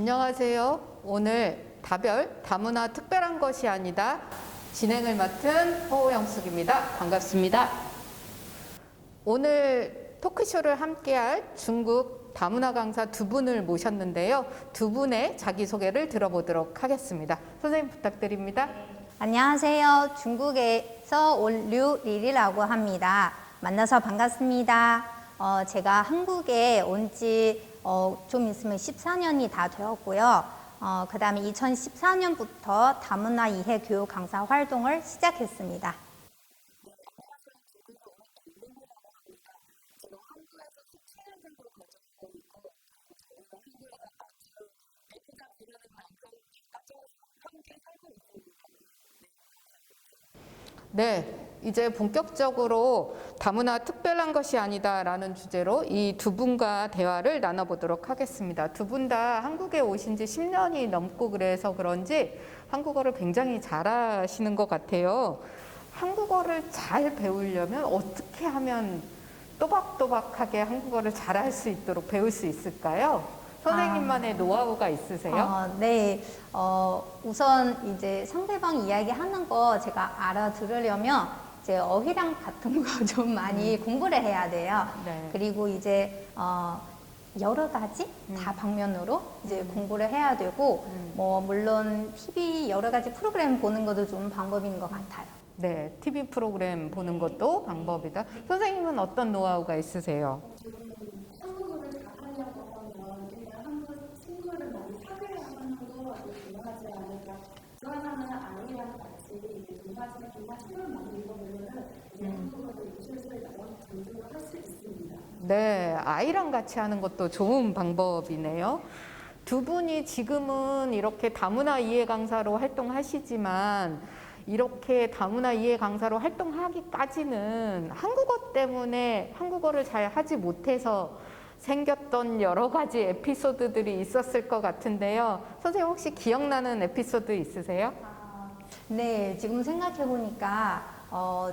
안녕하세요. 오늘 다별 다문화 특별한 것이 아니다 진행을 맡은 허호영숙입니다. 반갑습니다. 오늘 토크쇼를 함께할 중국 다문화 강사 두 분을 모셨는데요. 두 분의 자기소개를 들어보도록 하겠습니다. 선생님 부탁드립니다. 안녕하세요. 중국에서 온 류리리라고 합니다. 만나서 반갑습니다. 제가 한국에 온 지 좀 있으면 14년이 다 되었고요. 그 다음에 2014년부터 다문화 이해 교육 강사 활동을 시작했습니다. 네, 이제 본격적으로 다문화 특별한 것이 아니다라는 주제로 이 두 분과 대화를 나눠보도록 하겠습니다. 두 분 다 한국에 오신 지 10년이 넘고 그래서 그런지 한국어를 굉장히 잘하시는 것 같아요. 한국어를 잘 배우려면 어떻게 하면 또박또박하게 한국어를 잘할 수 있도록 배울 수 있을까요? 선생님만의 노하우가 있으세요? 네. 우선 이제 상대방 이야기하는 거 제가 알아들으려면 이제 어휘량 같은 거 좀 많이 공부를 해야 돼요. 네. 그리고 이제 여러 가지 다방면으로 이제 공부를 해야 되고 뭐 물론 TV 여러 가지 프로그램 보는 것도 좀 방법인 것 같아요. 네, TV 프로그램 보는 것도 방법이다. 선생님은 어떤 노하우가 있으세요? 한국어를 잘하려고 하면 일단 한국 친구를 많이 사귀어야 하는 것도 아주 중요하지 않을까. 좋아하는 아이랑 같이 이제 동화 책을 많이 읽어보면은 한국어를 유출을 나눠 전수를 할 수 있습니다. 네, 아이랑 같이 하는 것도 좋은 방법이네요. 두 분이 지금은 이렇게 다문화 이해 강사로 활동하시지만 이렇게 다문화 이해 강사로 활동하기까지는 한국어 때문에 한국어를 잘 하지 못해서 생겼던 여러 가지 에피소드들이 있었을 것 같은데요. 선생님 혹시 기억나는 에피소드 있으세요? 네, 지금 생각해 보니까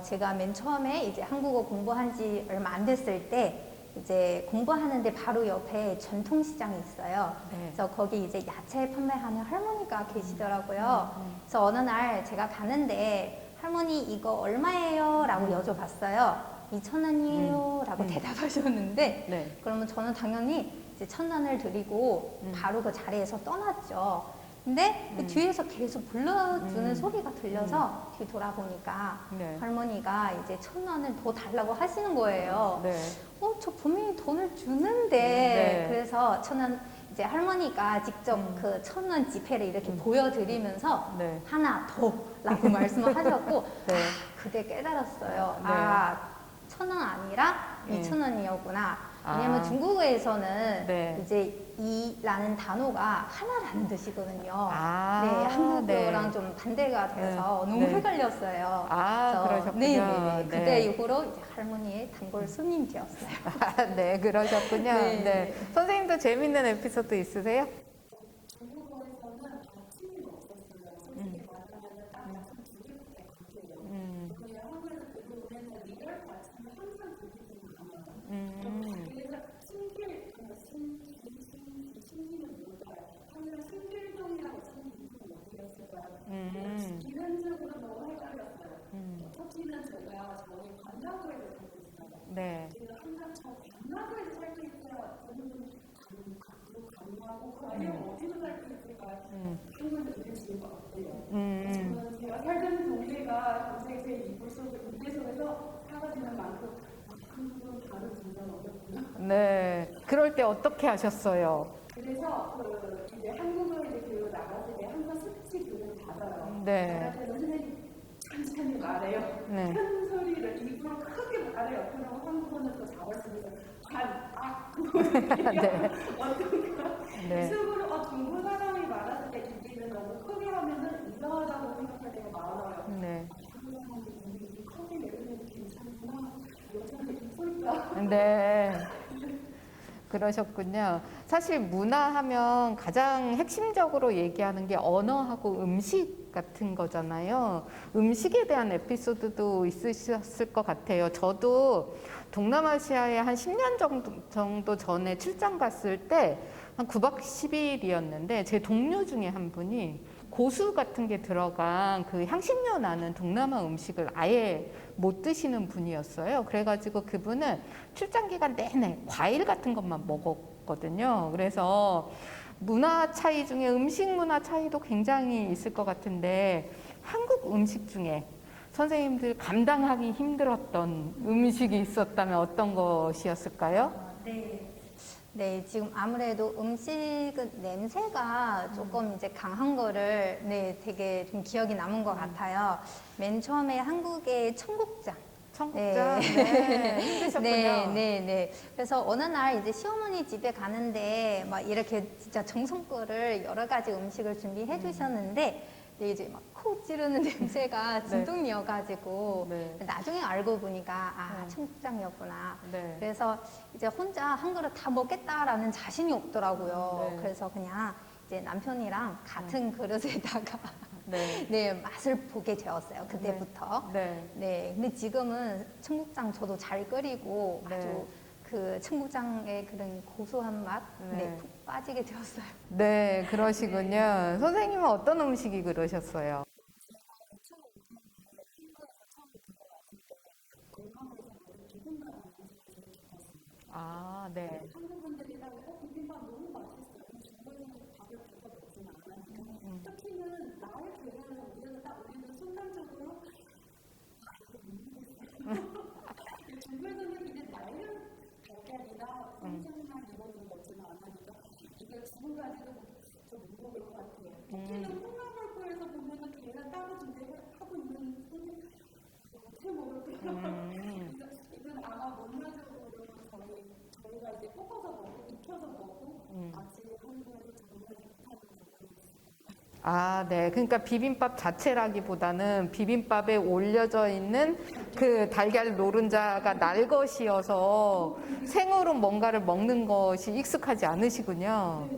제가 맨 처음에 이제 한국어 공부한 지 얼마 안 됐을 때 이제 공부하는데 바로 옆에 전통시장이 있어요. 네. 그래서 거기 이제 야채 판매하는 할머니가 계시더라고요. 그래서 어느 날 제가 가는데 할머니 이거 얼마예요? 라고 여쭤봤어요. 2,000원이에요? 라고 대답하셨는데 네. 그러면 저는 당연히 이제 1,000원을 드리고 바로 그 자리에서 떠났죠. 근데 그 뒤에서 계속 불러주는 소리가 들려서 뒤 돌아보니까 네. 할머니가 이제 1,000원을 더 달라고 하시는 거예요. 네. 저 분명히 돈을 주는데 네. 그래서 1,000원 이제 할머니가 직접 그 1,000원 지폐를 이렇게 보여드리면서 네. 하나 더라고 말씀을 하셨고 네. 그때 깨달았어요. 네. 1,000원 아니라 2,000원이었구나. 왜냐면 중국어에서는 네. 이제 이라는 단어가 하나라는 뜻이거든요. 아, 네, 한국어랑 네. 좀 반대가 돼서 네. 너무 네. 헷갈렸어요. 그러셨군요. 네. 그때 네. 이후로 이제 할머니의 단골 손님 되었어요. 네, 그러셨군요. 네. 네. 선생님도 재밌는 에피소드 있으세요? 중국어에서는 아침이 없었어요. 솔직히 말하면 딱 아침 두개 같아요. 그냥 한국에서 들어오면 리얼 아침에 항상 두개 많아요. 그래서 신기는 뭘까요? 항상 신길동이라고 신기는 어디였을까요? 기본적으로 너무 헷갈렸어요. 터키는 제가 저희 관나구에서 살고 있어요. 네. 제가 항상 저 관나구에서 살고 있어요. 저는 관나구 과연 어디서 살고 있을까요? 한국은 이런 지가 없대요. 저는 제가 살던 동네가 동생 제 이불 속에서 사라지는 만큼 한국은 다른 진짜 어렵구나. 네. 그럴 때 어떻게 하셨어요? 그래서 이제 한국어 이제 교육 나갔을 때 항상 수치 교육을 받아요. 네. 받을 때는 선생님 천천히 말해요. 네. 큰 소리를 입으로 크게 말해요. 그럼 한국어는 더 잘할 수 있어요. 네. 어떤가? 네. 속으로 중국 사람이 말했을 때 듣기는 너무 크게 하면은 이상하다고 생각할 때가 많아요. 네. 한국 사람들이 크게 내면 괜찮구나. 여자는 이쁠까? 네. 그러셨군요. 사실 문화하면 가장 핵심적으로 얘기하는 게 언어하고 음식 같은 거잖아요. 음식에 대한 에피소드도 있으셨을 것 같아요. 저도 동남아시아에 한 10년 정도 전에 출장 갔을 때 한 9박 10일이었는데 제 동료 중에 한 분이 고수 같은 게 들어간 그 향신료 나는 동남아 음식을 아예 못 드시는 분이었어요. 그래가지고 그분은 출장 기간 내내 과일 같은 것만 먹었거든요. 그래서 문화 차이 중에 음식 문화 차이도 굉장히 있을 것 같은데 한국 음식 중에 선생님들 감당하기 힘들었던 음식이 있었다면 어떤 것이었을까요? 네. 네, 지금 아무래도 음식은 냄새가 조금 이제 강한 거를 네, 되게 좀 기억이 남은 것 같아요. 맨 처음에 한국의 청국장. 청국장, 네, 힘드셨군요. 네. 그래서 어느 날 이제 시어머니 집에 가는데 막 이렇게 진짜 정성껏을 여러 가지 음식을 준비해 주셨는데 네, 이제 막 코 찌르는 냄새가 진동이어가지고 네. 나중에 알고 보니까 아, 네. 청국장이었구나. 네. 그래서 이제 혼자 한 그릇 다 먹겠다라는 자신이 없더라고요. 네. 그래서 그냥 이제 남편이랑 같은 그릇에다가 네. 네, 맛을 보게 되었어요. 그때부터. 네. 네. 근데 지금은 청국장 저도 잘 끓이고 네. 아주 그 청국장의 그런 고소한 맛, 네. 푹 빠지게 되었어요. 네, 그러시군요. 선생님은 어떤 음식이 그러셨어요? 아, 네. 한국 분들이랑 비빔밥 너무 맛있어요. 중국에서는 밥을 부어 먹진 않아요. 특히는 나의 계란을 우리는 딱 우리는 순간적으로 중국에서는 이제 나의 달걀이나 생선이나 이거는 먹지는 않으니까 이게 두 가지도 좀 무거울 것 같아요. 특히는 콩나물국에서 보면은 계란 따로 준비하고 있는 손님 어떻게 먹을 거예요? 이건 아마 문화적으로 저희가 이제 볶아서 먹고 익혀서 먹고 아침에 한국에서 정말 아, 네. 그러니까 비빔밥 자체라기보다는 비빔밥에 올려져 있는 그 달걀 노른자가 날 것이어서 생으로 뭔가를 먹는 것이 익숙하지 않으시군요.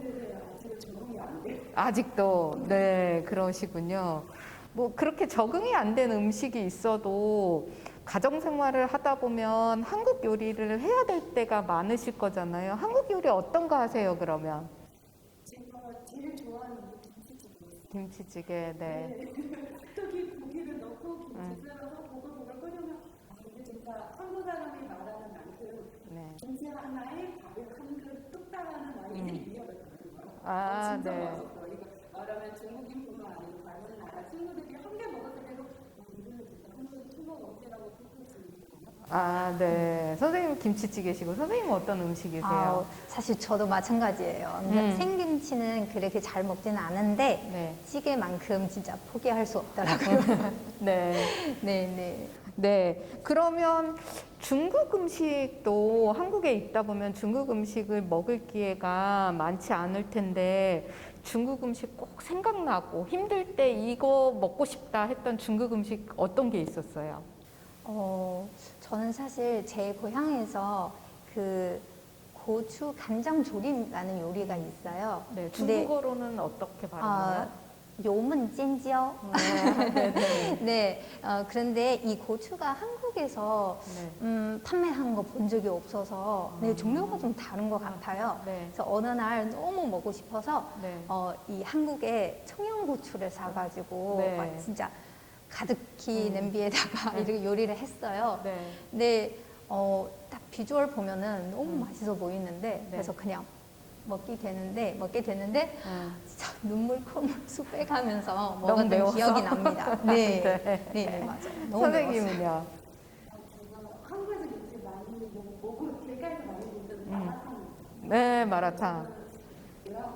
아직도. 네, 그러시군요. 뭐 그렇게 적응이 안 된 음식이 있어도 가정 생활을 하다 보면 한국 요리를 해야 될 때가 많으실 거잖아요. 한국 요리 어떤 거 하세요, 그러면? 제가 제일 좋아하는 게 김치찌개, 네. 특히 고기를 넣고 김치 썰어서 보글보글 끓이면 이게 진짜 한국 사람이 말하는 만큼 네. 김치 하나에 밥을 한 그릇 뚝 따라하는 말이 이제 이해가 되는 거예요. 아, 진짜 네. 맛있어요. 이거 말하면 중국인뿐만 아니고 다른 나라 친구들이 한 개 먹었을 때도 이거는 진짜 한국 친구가 없애라고 생각할 수 있거든요. 아, 네. 선생님 김치찌개시고 선생님은 어떤 음식이세요? 아, 사실 저도 마찬가지예요. 생김치는 그렇게 잘 먹지는 않은데 네. 찌개만큼 진짜 포기할 수 없더라고요. 네. 네. 네. 그러면 중국 음식도 한국에 있다 보면 중국 음식을 먹을 기회가 많지 않을 텐데 중국 음식 꼭 생각나고 힘들 때 이거 먹고 싶다 했던 중국 음식 어떤 게 있었어요? 저는 사실 제 고향에서 그 고추 간장 조림이라는 요리가 있어요. 네. 근데, 중국어로는 어떻게 발음해요? 요문 찐지요. 네. 네. 그런데 이 고추가 한국에서 네. 판매한 거 본 적이 없어서 네, 종류가 좀 다른 것 같아요. 네. 그래서 어느 날 너무 먹고 싶어서 네. 이 한국의 청양고추를 사가지고 네. 막 진짜 가득히 냄비에다가 이렇게 요리를 했어요. 네. 근데 딱 비주얼 보면은 너무 맛있어 보이는데 네. 그래서 그냥 먹게 되는데 진짜 눈물 콧물 쑥 빼가면서 너무 먹었던 매워서? 기억이 납니다. 네, 네. 네, 맞아요. 너무 매웠어요. 선생님은요? 한국에서 요새 많이 먹고 길가에서 많이 먹는 마라탕. 네, 마라탕.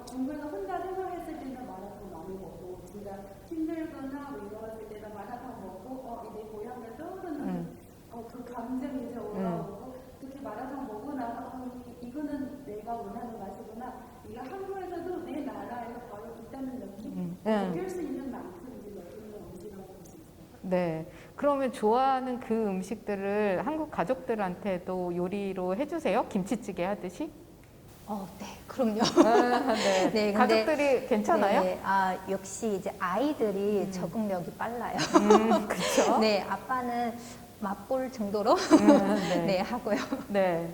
중국에서 혼자 생활했을 때는 마라탕 많이 먹고 진짜 힘들거나 외로웠을 때는 마라탕 먹고 이제 고향을 떠오르는 그 감정이 이제 올라오고 특히 마라탕 먹고 나서 이거는 내가 원하는 맛이구나. 이거 한국에서도 내 나라에서 바로 있다는 느낌. 먹을 수 있는 만큼 이제 먹는 음식이라고 볼 수 있어요. 네. 그러면 좋아하는 그 음식들을 한국 가족들한테도 요리로 해주세요? 김치찌개 하듯이? 네, 그럼요. 아, 네. 네, 근데- 가족들이 괜찮아요? 네, 역시 이제 아이들이 적응력이 빨라요. 그렇죠. 네, 아빠는 맛볼 정도로 네. 네, 하고요. 네.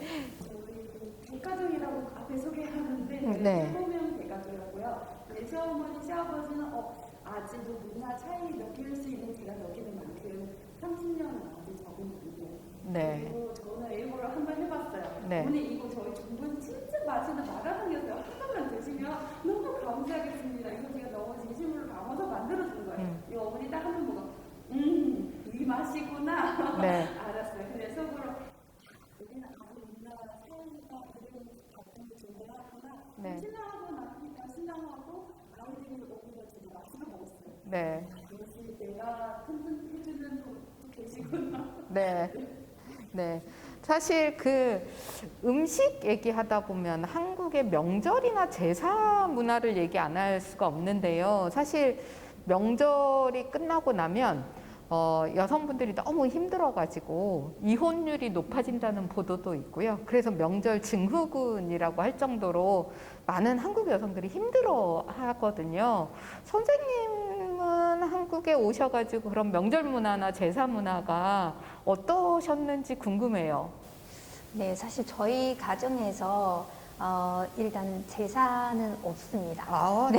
대가족이라고 앞에 소개하는데 네. 해보면 되더라고요. 근데 시어머니, 시아버지는 아직도 문화 차이 느낄 수 있는 제가 느끼는 만큼 30년은 아직 적응 안 돼요. 네. 그리고 저는 일부러 한번 해봤어요. 네. 오늘 이거 저희 중분 진짜 맛있는 마라탕이었어요. 하나만 드시면 너무 감사하겠습니다. 이거 제가 너무 진심으로 담아서 만들어준 거예요. 이 어머니 딱 한 번 보고 이 맛이구나. 네. 알았어요. 근데 속으로 우리는 아직 문화 차이가 그대로 같은 게 존재하구나. 네. 신랑하고 나니까 신랑하고 아이들이 오히려 되게 맛있게 먹었어요. 네. 역시 내가 해주는 분 계시구나. 네. 네. 사실 그 음식 얘기하다 보면 한국의 명절이나 제사 문화를 얘기 안 할 수가 없는데요. 사실 명절이 끝나고 나면 여성분들이 너무 힘들어가지고 이혼율이 높아진다는 보도도 있고요. 그래서 명절 증후군이라고 할 정도로 많은 한국 여성들이 힘들어 하거든요. 선생님은 한국에 오셔가지고 그런 명절 문화나 제사 문화가 어떠셨는지 궁금해요. 네, 사실 저희 가정에서 일단 제사는 없습니다. 아, 네.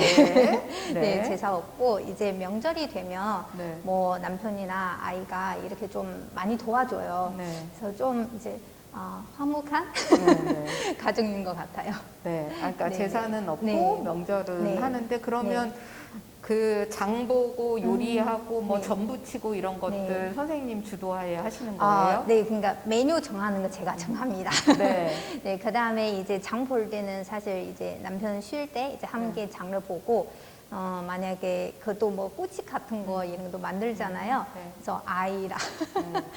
네. 네, 제사 없고 이제 명절이 되면 네. 뭐 남편이나 아이가 이렇게 좀 많이 도와줘요. 네. 그래서 좀 이제 화목한 네. 가정인 것 같아요. 네. 그러니까 네. 제사는 없고 네. 명절은 네. 하는데 그러면 그 장 보고 요리하고 뭐 네. 전 부치고 이런 것들 네. 선생님 주도하에 하시는 거예요? 네, 그러니까 메뉴 정하는 거 제가 정합니다. 네. 네, 그 다음에 이제 장 볼 때는 사실 이제 남편 쉴 때 이제 함께 장을 보고 만약에 그것도 뭐 꼬치 같은 거 이런 것도 만들잖아요. 네. 그래서 아이랑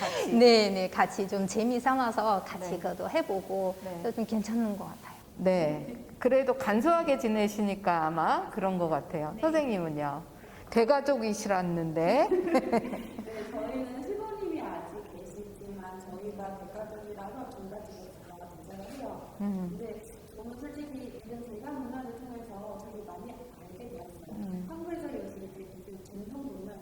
같이. 네, 같이 좀 재미 삼아서 같이 네. 그것도 해보고 네. 그래서 좀 괜찮은 것 같아요. 네. 그래도 간소하게 지내시니까 아마 그런 것 같아요. 선생님은요? 대가족이시랐는데. 네, 저희는 시부님이 아직 계시지만 저희가 대가족이라서 둘 다 집에서 등장을 해요. 근데 저는 솔직히 이런 제가 문화를 통해서 되게 많이 알게 되었어요. 한국에서 요즘 이제 그 전통 문화,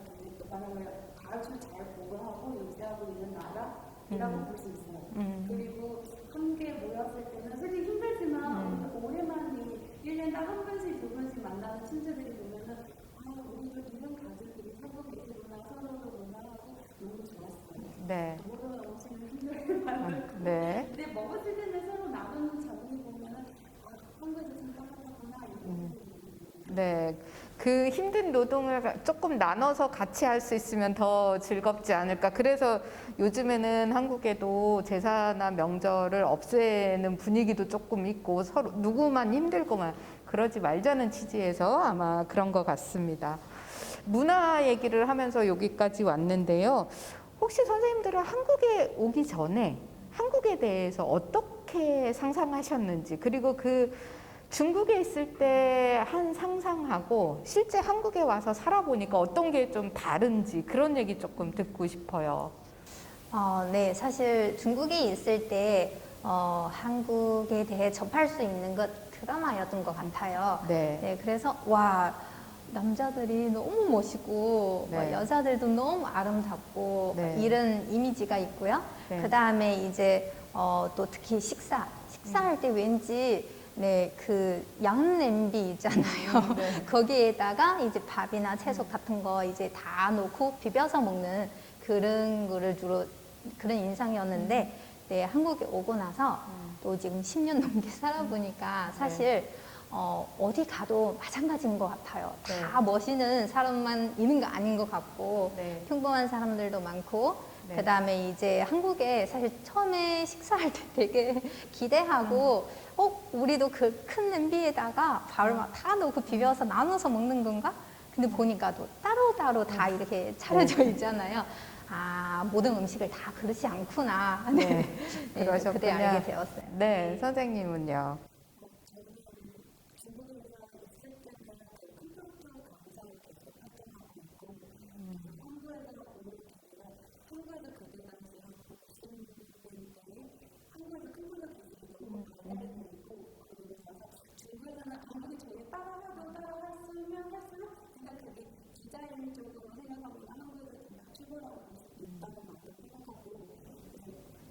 말하면 아주 잘 보호하고 유지하고 있는 나라라고 볼 수 있어요. 그리고 함께 모였을 때는 솔직히 힘들지만 오랜만에 1년에 한 번씩 두 번씩 만나는 친구들이 보면은 우리도 이런 가족들이 살고 계시구나 서로도 문화하고 너무 좋았어요. 네. 모든 음식을 힘들게 만들고 네. 근데 먹었을 때는 서로 나누는 자문이 보면은 한국에서 생각하셨구나 이런 네. 그 힘든 노동을 조금 나눠서 같이 할 수 있으면 더 즐겁지 않을까. 그래서 요즘에는 한국에도 제사나 명절을 없애는 분위기도 조금 있고 서로 누구만 힘들고만 그러지 말자는 취지에서 아마 그런 것 같습니다. 문화 얘기를 하면서 여기까지 왔는데요. 혹시 선생님들은 한국에 오기 전에 한국에 대해서 어떻게 상상하셨는지 그리고 그 중국에 있을 때 한 상상하고 실제 한국에 와서 살아보니까 어떤 게 좀 다른지 그런 얘기 조금 듣고 싶어요. 네, 사실 중국에 있을 때 한국에 대해 접할 수 있는 것 드라마였던 것 같아요. 네. 그래서 와 남자들이 너무 멋있고 네. 여자들도 너무 아름답고 네. 이런 이미지가 있고요. 네. 그 다음에 이제 또 특히 식사할 때 왠지 그 양 냄비 있잖아요. 네. 거기에다가 이제 밥이나 채소 같은 거 이제 다 넣고 비벼서 먹는 그런 거를 주로 그런 인상이었는데 네, 한국에 오고 나서 또 지금 10년 넘게 살아보니까 사실 어디 가도 마찬가지인 것 같아요. 네. 다 멋있는 사람만 있는 거 아닌 것 같고 네. 평범한 사람들도 많고 네. 그 다음에 이제 한국에 사실 처음에 식사할 때 되게 기대하고 우리도 그 큰 냄비에다가 밥을 막 다 넣고 비벼서 나눠서 먹는 건가? 근데 보니까 또 따로따로 다 이렇게 차려져 있잖아요. 모든 음식을 다 그렇지 않구나. 네. 네, 그러셨군요. 그때 알게 되었어요. 네, 선생님은요. 중국에서는 아무리 저희 따라했으면 할수록 제가 그게 디자인적으로 생각하고 한국에서 추구라고 있다고 생각하고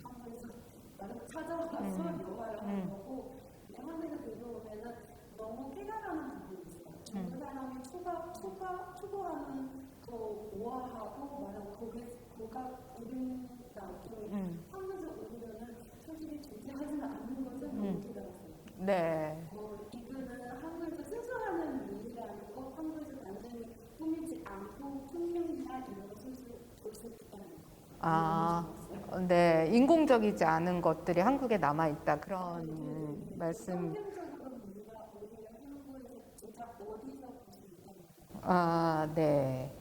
한국에서 나름 찾아와서 영화를 하는 거고 너무 깨달하는 부분이 있어요. 그 사람이 추구하는 거 우아하고 말하고 고가 부른다. 하면서 오히려는 사실 존재하지는 않는 것을 너무 깨달았어요. 네. 이거는 한국에서 순수하는 미래가 아니고 한국에서 단순히 꾸미지 않고 풍경이나 이런 것을 볼 수 있다는 거. 아, 네. 인공적이지 않은 것들이 한국에 남아있다. 그런 말씀. 환경적으로 우리가 오히려 한국에서 진짜 어디서 볼 수 있다는 거. 아, 네.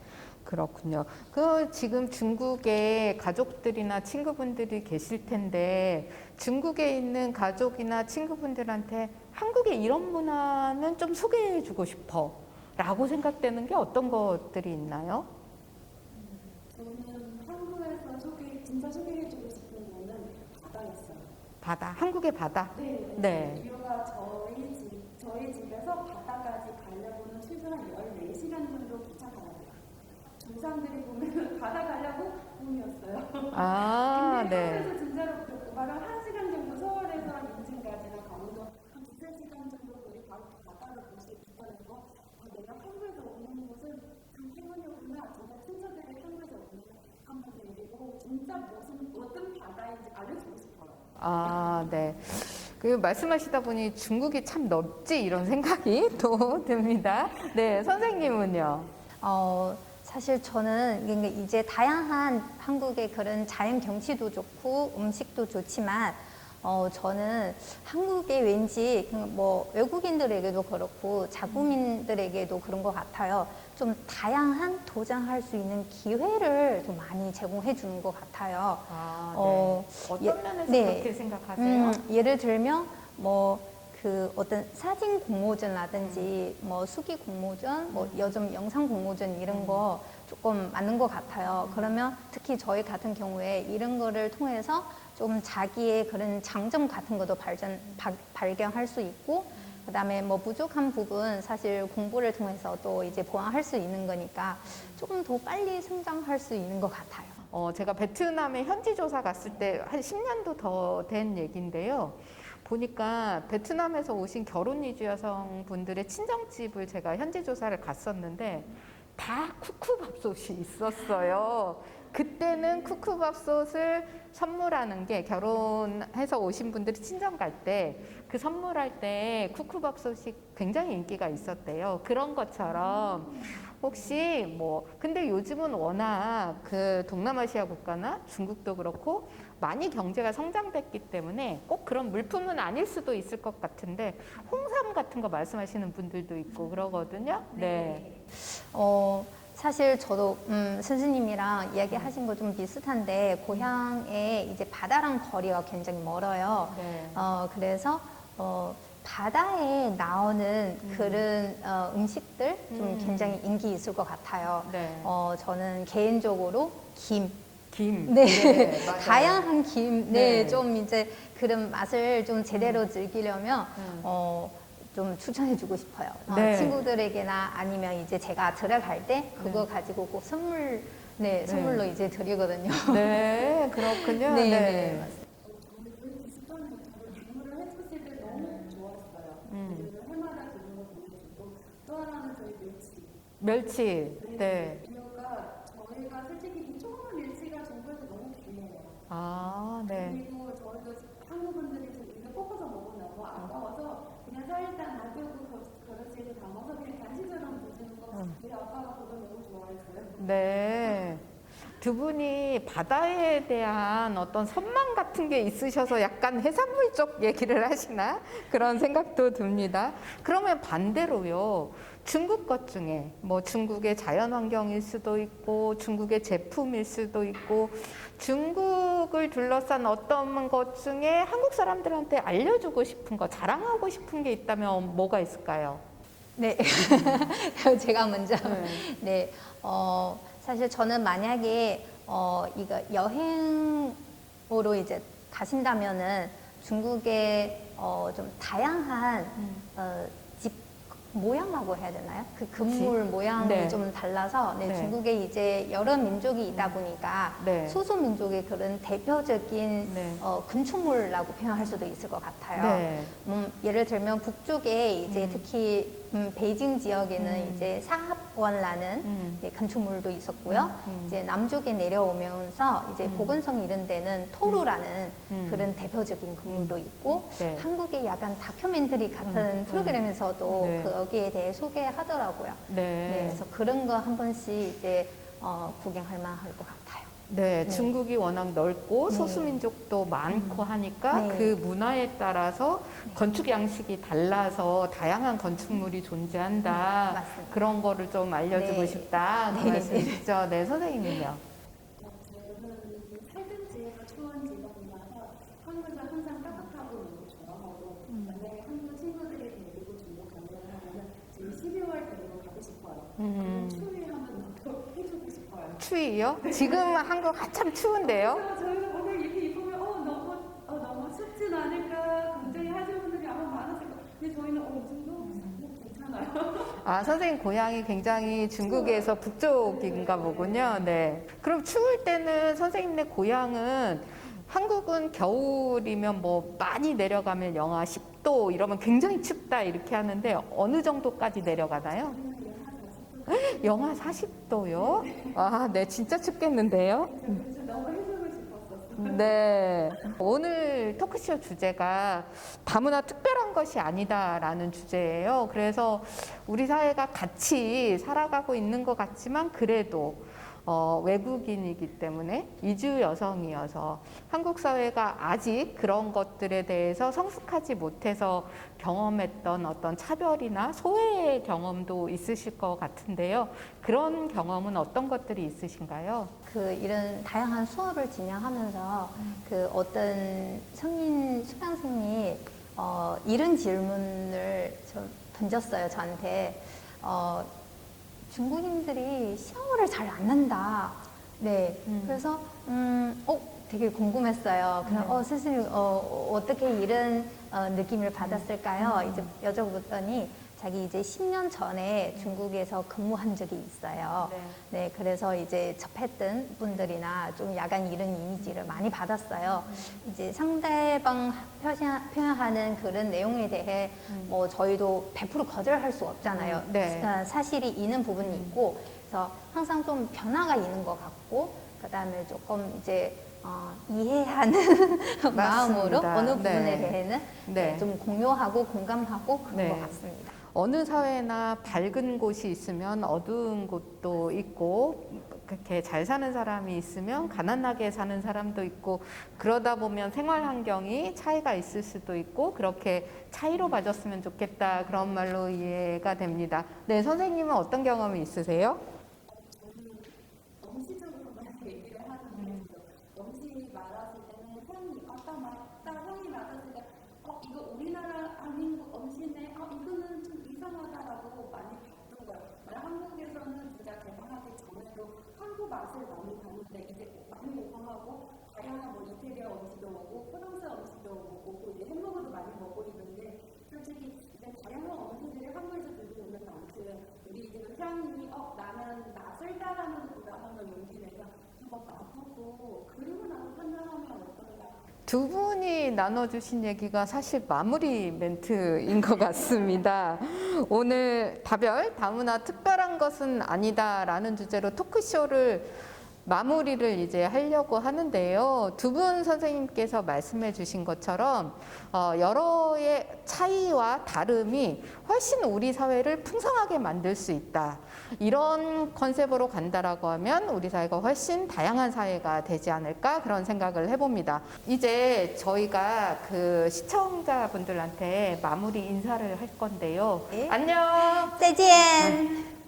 그렇군요. 그 지금 중국에 가족들이나 친구분들이 계실 텐데 중국에 있는 가족이나 친구분들한테 한국의 이런 문화는 좀 소개해 주고 싶어 라고 생각되는 게 어떤 것들이 있나요? 저는 한국에서 진짜 소개해주고 싶은 거는 바다였어요. 바다, 한국의 바다? 네. 네. 이유가 저희 집에서 바다까지 가려고는 최소한 14시간 정도 기차 가야 돼요. 조상들이 보면 바다 가려고 꿈이었어요. 아, 근데 네. 한국에서 진짜로 바로 1시간 정도 서울에서 인천까지나 강원도 한 2~3시간 정도 우리 바다를 볼 수 있다는 거. 내가 한국에서 오는 것은 참 행운이구나. 정말 친척들이 한국에서 오는 한번 얘기고 진짜 어떤 바다인지 알려주고 싶어요. 아, 네. 그 말씀하시다 보니 중국이 참 넓지 이런 생각이 또 듭니다. 네, 선생님은요? 사실 저는 이제 다양한 한국의 그런 자연 경치도 좋고 음식도 좋지만 저는 한국에 왠지 뭐 외국인들에게도 그렇고 자국민들에게도 그런 것 같아요. 좀 다양한 도전할 수 있는 기회를 좀 많이 제공해 주는 것 같아요. 아, 네. 어떤 면에서 그렇게 생각하세요? 예를 들면 그 어떤 사진 공모전이라든지 뭐 수기 공모전, 뭐 요즘 영상 공모전 이런 거 조금 맞는 것 같아요. 그러면 특히 저희 같은 경우에 이런 거를 통해서 좀 자기의 그런 장점 같은 것도 발견할 수 있고, 그다음에 뭐 부족한 부분 사실 공부를 통해서 또 이제 보완할 수 있는 거니까 조금 더 빨리 성장할 수 있는 것 같아요. 제가 베트남에 현지 조사 갔을 때 한 10년도 더 된 얘기인데요. 보니까 베트남에서 오신 결혼 이주 여성분들의 친정집을 제가 현지 조사를 갔었는데 다 쿠쿠밥솥이 있었어요. 그때는 쿠쿠밥솥을 선물하는 게 결혼해서 오신 분들이 친정 갈 때 그 선물할 때 쿠쿠밥솥이 굉장히 인기가 있었대요. 그런 것처럼 혹시 근데 요즘은 워낙 그 동남아시아 국가나 중국도 그렇고 많이 경제가 성장됐기 때문에 꼭 그런 물품은 아닐 수도 있을 것 같은데 홍삼 같은 거 말씀하시는 분들도 있고 그러거든요. 네. 사실 저도 선생님이랑 이야기하신 거 좀 비슷한데 고향에 이제 바다랑 거리가 굉장히 멀어요. 네. 그래서 바다에 나오는 그런 음식들 좀 굉장히 인기 있을 것 같아요. 네. 저는 개인적으로 김, 김. 네, 맞아요. 다양한 김, 네. 좀 이제 그런 맛을 좀 제대로 즐기려면 좀 추천해주고 싶어요. 네. 친구들에게나 아니면 이제 제가 들어갈 때 그거 가지고 꼭 선물로 이제 드리거든요. 네, 그렇군요. 네, 네. 네, 맞습니다. 저는 비슷한 것처럼 주문을 해줬을 때 너무 좋았어요. 해마다 주는 거 보내주고 또 하나는 저희 멸치. 멸치. 네. 이유가 저희가 솔직히 이 조그만 멸치가 중국에서 너무 귀해요. 아, 네. 그리고 저희도 한국 분들이 좀 이거 볶아서 먹으면 너무 아까워서 그냥 쌀일단 놔두고 그릇에 담아서 그냥 간식처럼 드시는 거 우리 아빠가 그걸 너무 좋아했어요. 네. 두 분이 바다에 대한 어떤 선망 같은 게 있으셔서 약간 해산물 쪽 얘기를 하시나? 그런 생각도 듭니다. 그러면 반대로요. 중국 것 중에 중국의 자연 환경일 수도 있고 중국의 제품일 수도 있고 중국을 둘러싼 어떤 것 중에 한국 사람들한테 알려주고 싶은 거, 자랑하고 싶은 게 있다면 뭐가 있을까요? 네, 제가 먼저. 네, 사실 저는 만약에 이거 여행으로 이제 가신다면은 중국의 좀 다양한 모양이라고 해야 되나요? 그 금물 모양이 네. 좀 달라서 네, 네. 중국에 이제 여러 민족이 있다 보니까 네. 소수 민족의 그런 대표적인 네. 건축물이라고 표현할 수도 있을 것 같아요. 네. 예를 들면 북쪽에 이제 특히 베이징 지역에는 이제 사합원라는 이제 건축물도 있었고요. 이제 남쪽에 내려오면서 이제 보건성 이런 데는 토루라는 그런 대표적인 건물도 있고 네. 한국의 약간 다큐멘터리 같은 프로그램에서도 네. 거기에 대해 소개하더라고요. 네, 네. 그래서 그런 거 한 번씩 이제 구경할 만할 것 같아요. 네, 네. 중국이 워낙 넓고 네. 소수민족도 많고 하니까 네. 그 문화에 따라서 건축 양식이 달라서 다양한 건축물이 존재한다. 맞습니다. 그런 거를 좀 알려주고 네. 싶다. 그 네. 말씀이시죠? 네, 선생님은요? 저는 살던 지가 추운 지역이라서 한국은 항상 따뜻하고 너무 좋아하고 만약에 한국 친구들이 데리고 중국 가면 하면은 지금 12월 데리고 가고 싶어요. 추위 한번 더 해주고 싶어요. 추위요? 지금 한국 한참 추운데요? 그래서 저희는 오늘 이렇게 입으면 너무 춥진 않을까 굉장히 하시는 분들이 아마 많았을 거예요. 근데 저희는 이 정도 괜찮아요. 아, 선생님 고향이 굉장히 중국에서 북쪽인가 보군요. 네. 그럼 추울 때는 선생님네 고향은 한국은 겨울이면 뭐 많이 내려가면 영하 10도 이러면 굉장히 춥다 이렇게 하는데 어느 정도까지 내려가나요? 영하 40도요? 아, 네, 진짜 춥겠는데요? 그래서 너무 해주고 싶었어요. 네. 오늘 토크쇼 주제가 다문화 특별한 것이 아니다라는 주제예요. 그래서 우리 사회가 같이 살아가고 있는 것 같지만 그래도 외국인이기 때문에 이주 여성이어서 한국 사회가 아직 그런 것들에 대해서 성숙하지 못해서 경험했던 어떤 차별이나 소외의 경험도 있으실 것 같은데요. 그런 경험은 어떤 것들이 있으신가요? 이런 다양한 수업을 진행하면서 그 어떤 성인 수강생이 이런 질문을 좀 던졌어요, 저한테. 중국인들이 샤워를 잘 안 한다. 네. 그래서, 되게 궁금했어요. 그럼, 선생님, 어떻게 이런 느낌을 받았을까요? 이제 여쭤봤더니 자기 이제 10년 전에 중국에서 근무한 적이 있어요. 네. 그래서 이제 접했던 분들이나 좀 약간 이런 이미지를 많이 받았어요. 이제 상대방 표현하는 그런 내용에 대해 뭐 저희도 100% 거절할 수 없잖아요. 네. 사실이 있는 부분이 있고, 그래서 항상 좀 변화가 있는 것 같고, 그 다음에 조금 이제 이해하는 마음으로 어느 부분에 대해는 네. 좀 공유하고 공감하고 그런 네. 것 같습니다. 어느 사회나 밝은 곳이 있으면 어두운 곳도 있고 그렇게 잘 사는 사람이 있으면 가난하게 사는 사람도 있고 그러다 보면 생활 환경이 차이가 있을 수도 있고 그렇게 차이로 봐줬으면 좋겠다 그런 말로 이해가 됩니다. 네, 선생님은 어떤 경험이 있으세요? 음식적으로만 얘기를 하는데 음식 말았을 때는 향이 향이 맡았을 때 이거 우리나라 아닌 음식네 이거는 좀 이상하다라고 많이 봤던 거예요. 만약 한국에서는 진짜 개방하기 전에도 한국 맛을 많이 봤는데 이제 많이 오픈하고 다양한 뭐 이태리아 음식도 먹고 프랑스 음식도 먹고 이제 햄버거도 많이 먹고 있는데 솔직히 이제 다양한 음식들이 한국에서 들어오는 만큼 우리 이제 향이 나는 낯설다라는 우다하는 용기 내서 한번 맛보고 그리고 나서 판단하면 어떤가. 두 분이 나눠주신 얘기가 사실 마무리 멘트인 것 같습니다. 오늘 다문화 특별한 것은 아니다라는 주제로 토크쇼를 마무리를 이제 하려고 하는데요. 두 분 선생님께서 말씀해 주신 것처럼 여러의 차이와 다름이 훨씬 우리 사회를 풍성하게 만들 수 있다. 이런 컨셉으로 간다라고 하면 우리 사회가 훨씬 다양한 사회가 되지 않을까 그런 생각을 해봅니다. 이제 저희가 그 시청자분들한테 마무리 인사를 할 건데요. 네. 안녕. 再见。